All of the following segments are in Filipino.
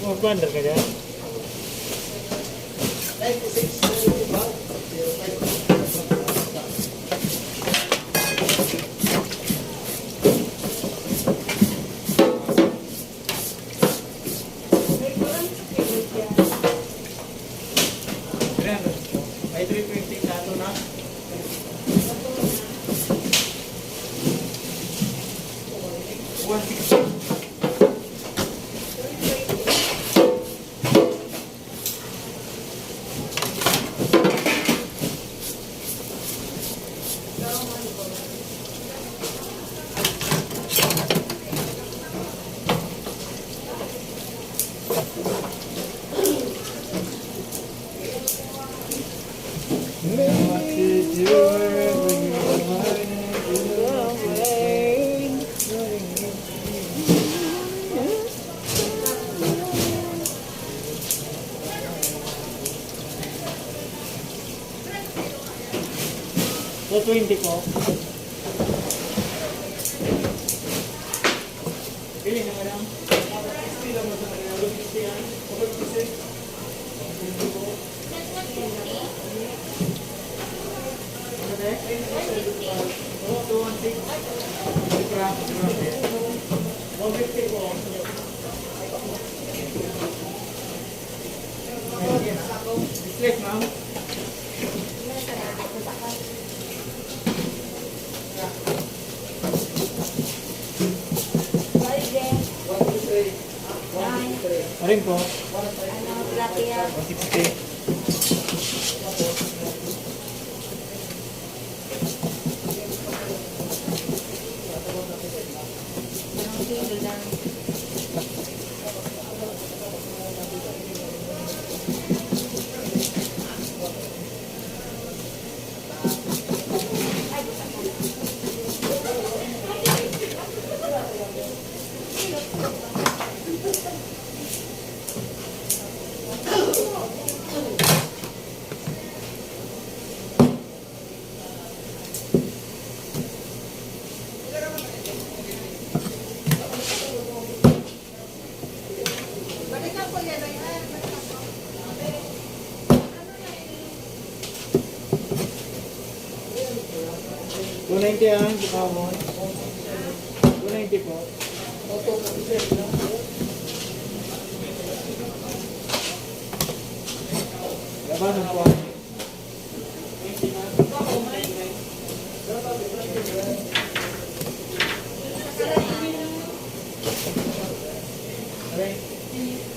mag-bundle ka dyan? 320 sa ito na. So 20 po. Pili na madam. Pili lang mo sa kanila. Pili yan. Kapag pili. Ano ba? 216. 150 po. Display ma'am. Rin po. 160. $290 ang bukawon. $290 po. Labasan po.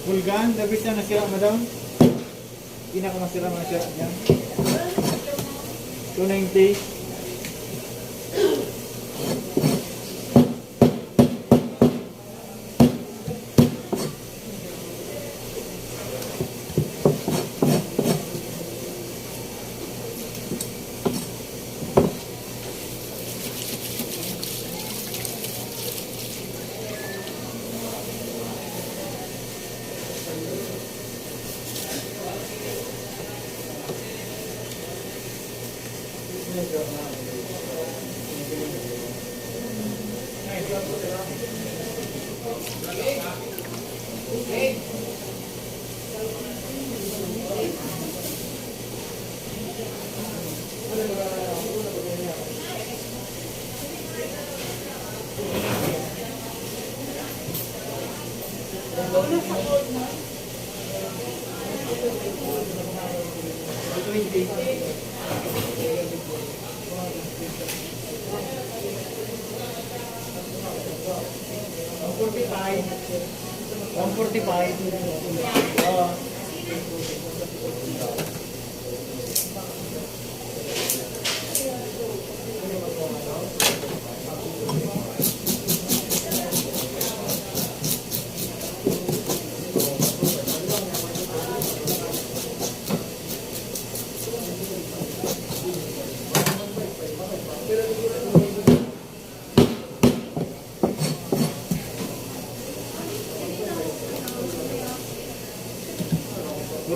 Bulgan, labis na nasira madam. Pinakamasira masira dyan. 290.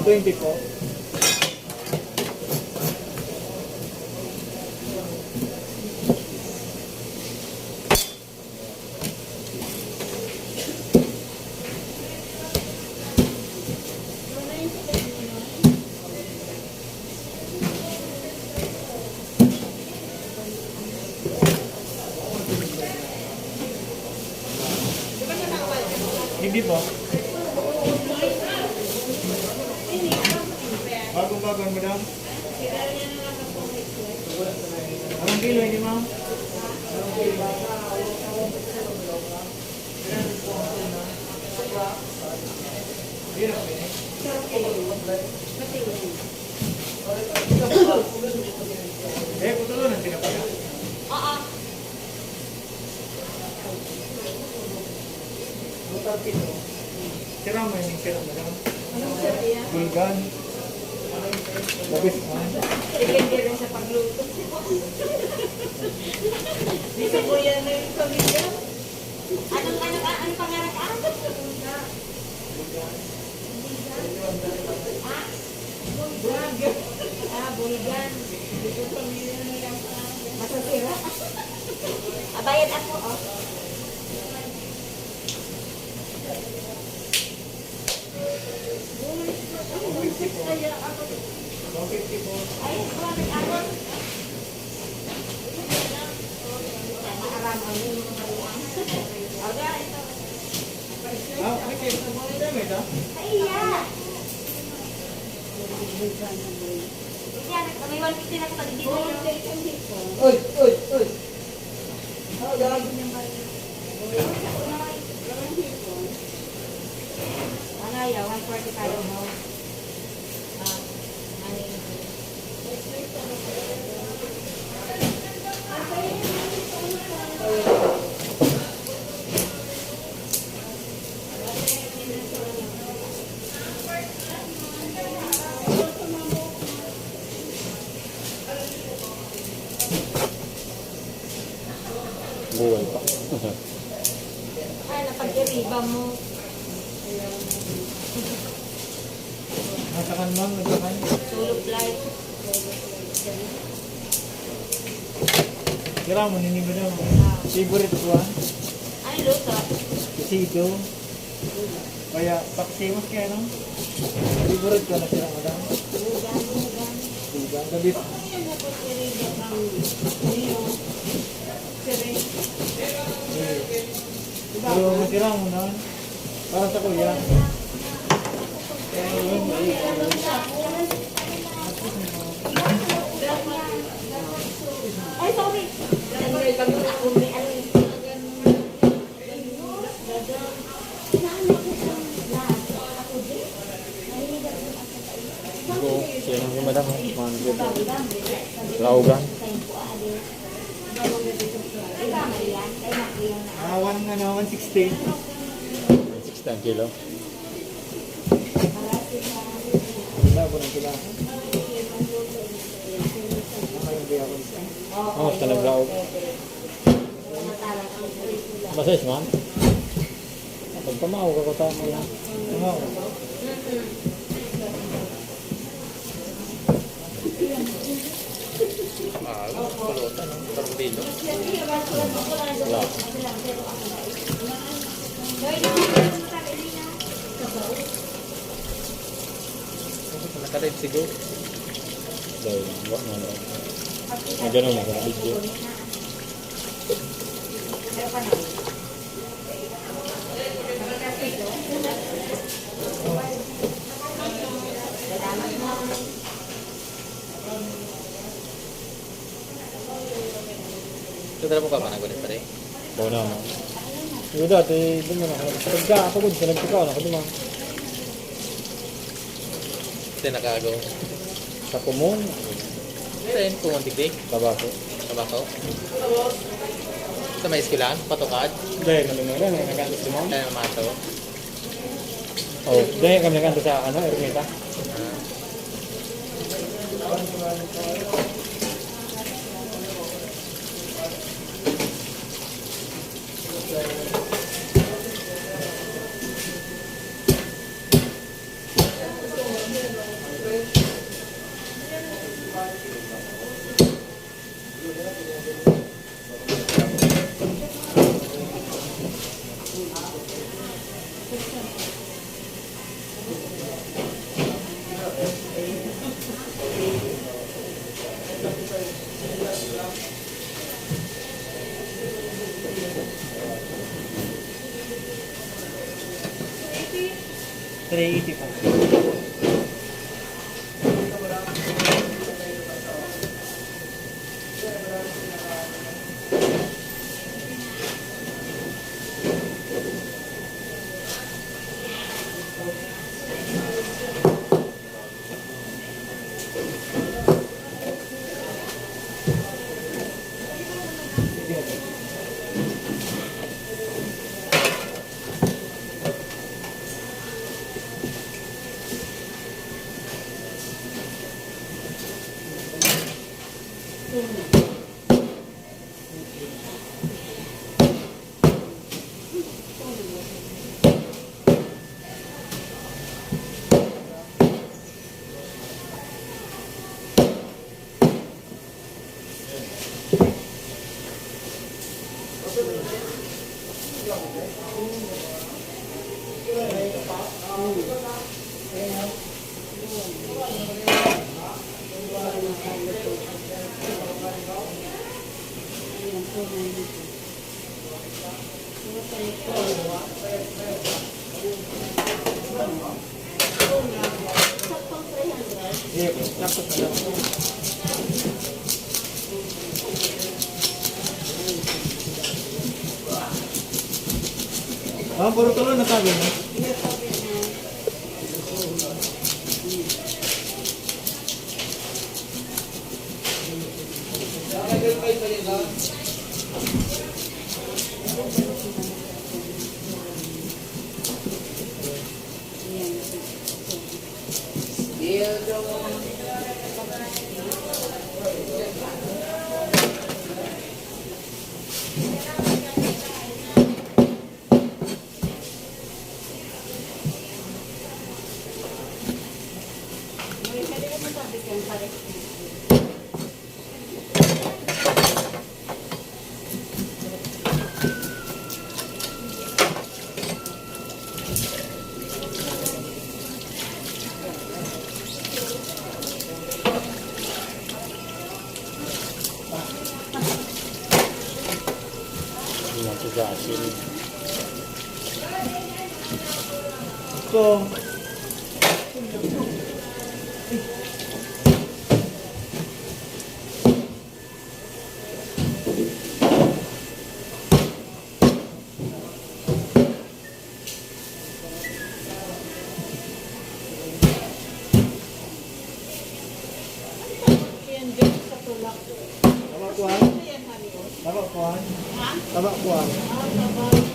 $20 po. Hindi po. Bagong-bagon mo daw. Anong kilo, hindi ma'am? Putulo ng tinapaya. Oo. Sira mo yung sira mo daw. Anong sabi yan? Bulgan. Labis mo. Sige rin sa pagluto. Di sa kuya na yung pamilya. Anong pangarap ka? Ha? Bulgan. Bulgan. Masasira. Abayad ako, oh. Ay, bakit ako? Okay. Dami ito. May 150 na kapag dito yun. Oy! Ano yan? 145 mo. Buhay pa. Ay, napag-iriba mo. Nasakan ma'am, nasakan. Tulog light. Sira mo, hindi mo daw. Favorite ko ah. Ay, luto. Kasido. Kaya, paksimus kaya no? Favorite ko na sira mo daw. Bugan. Bulgan, labis. Ay, napag-iriba kang niyo. Sere. Pero masira mo na. Para sa kuya. Ay, sorry. Tanggal kami na ako may ano. Siya nang madam. Laugan. Ah, 160. 60 ang kilo. Wala po ng sila. Hindi ako isa. Oh, sa naglaog. Masayos man. Pagpamaw ka ko tama lang. Ano? Pulutan. Parang dito. Wala. Nakalit siguro. Dahil, wak na lang. May ganun na sa video. Ito mo ka pa nagulit pa rin. Bawa na mo. Yung dati, doon mo na. Pagka ako kung sa nagpikaw na ako doon. Ito nakagaw. Sa kumon. Ito yun, pumuntik-dik. Tabako. Tabako. Sa may iskilan, patukad. Dahil nalimura, nagkanto si mom. Tayo mamato. Oh, dahil kami nagkanto sa ano, Ermita. 380 pa. Iya, tapos na lang. Ah, puro tuloy na sabi mo. So, Yan dyan sa tulak. tama kuhan? Yan, hari ko. Tama kuhan? Ha? Tama kuhan? Ah, tama.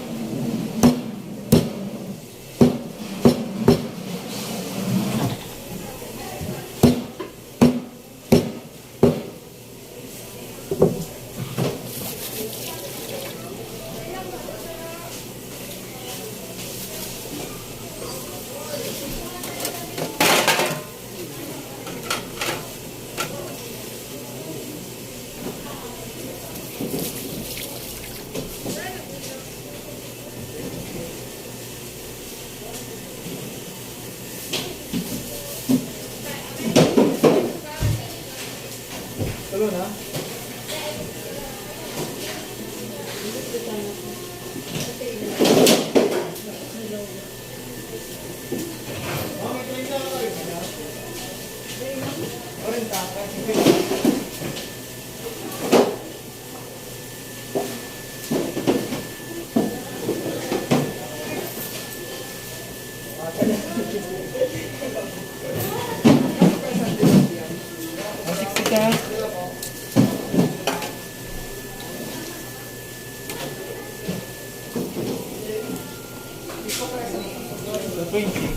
Tuloy na? Twenty.